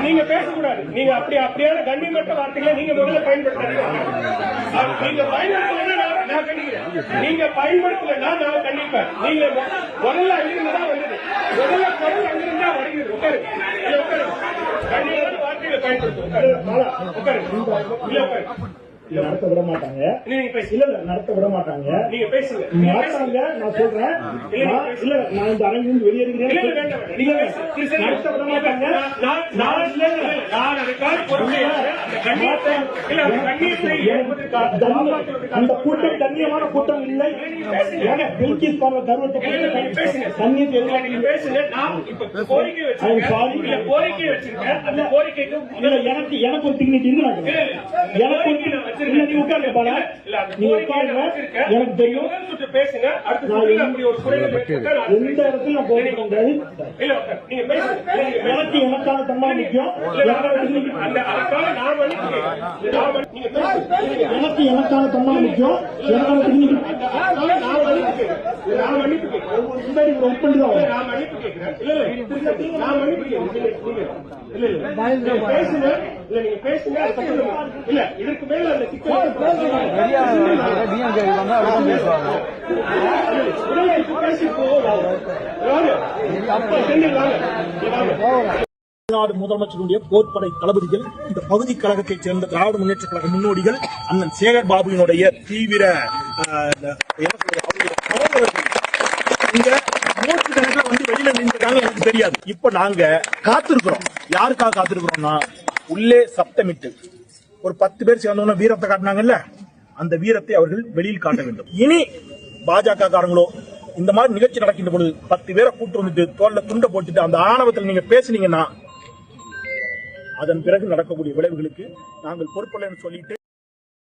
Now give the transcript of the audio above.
நீங்க பேசக்கூடாது. நீங்க அப்படியான கண்ணியமற்ற வார்த்தைகளை நீங்க முதல்ல பயன்படுத்தாதீங்க. நீங்க பயன்படுத்தலைன்னா நான் கண்டிக்கிறேன். நீங்க பயன்படுத்தலைன்னா நான் கண்டிப்பேன். நீங்க முதல்ல அங்கிருந்துதான் வந்தது. முதல்ல குரல் அங்கிருந்தா வருகிறது. உட்காரு உட்காரு. கண்ணியமான வார்த்தைகளை பயன்படுத்தும். உட்காரு உட்காரு. நடத்த விட மாட்டாங்க. இல்ல நடத்த விட மாட்டாங்க. நீங்க பேசுங்க. நடத்தாங்க. நான் சொல்றேன். இல்ல நான் இந்த அரங்கிலிருந்து வெளியேறுகிறேன். நடத்த விட மாட்டாங்க. அந்த கூட்டம் கண்ணியமான கூட்டம் இல்லை. எனக்கு ஒரு டிக்னிட்டி இருக்கு. எனக்கு தெரியும். எந்த இடத்துல நான் போக முடியாது. எனக்கு எனக்கான தன்மை முக்கியம். எனக்கு எனக்கான தன்மை முக்கியம். இதற்கு மேல தமிழ்நாடு முதலமைச்சருடைய போர்ப்படை தளபதிகள், இந்த பகுதி கழகத்தைச் சேர்ந்த திராவிட முன்னேற்ற கழக முன்னோடிகள், அண்ணன் சேகர் பாபுவினுடைய தீவிர இங்க நூற்றுக்கணக்கில் வந்து வெளியில நின்றுட்டாங்க. எனக்கு தெரியாது. இப்ப நாங்க காத்திருக்கிறோம். யாருக்காக காத்திருக்கிறோம்னா, உள்ளே சப்தமிட்டு ஒரு 10 பேர் சேர்ந்தோம்னா வீரத்தை காட்டினாங்கல்ல, அந்த வீரத்தை அவர்கள் வெளியில் காட்ட வேண்டும். இனி பாஜக காரங்களோ இந்த மாதிரி நிகழ்ச்சி நடக்கின்ற பொழுது 10 பேரை கூட்டு வந்துட்டு தோல்ல துண்டை போட்டுட்டு அந்த ஆணவத்தில் நீங்க பேசுனீங்கன்னா அதன் பிறகு நடக்கக்கூடிய விளைவுகளுக்கு நாங்கள் பொறுப்பில்லைன்னு சொல்லிட்டு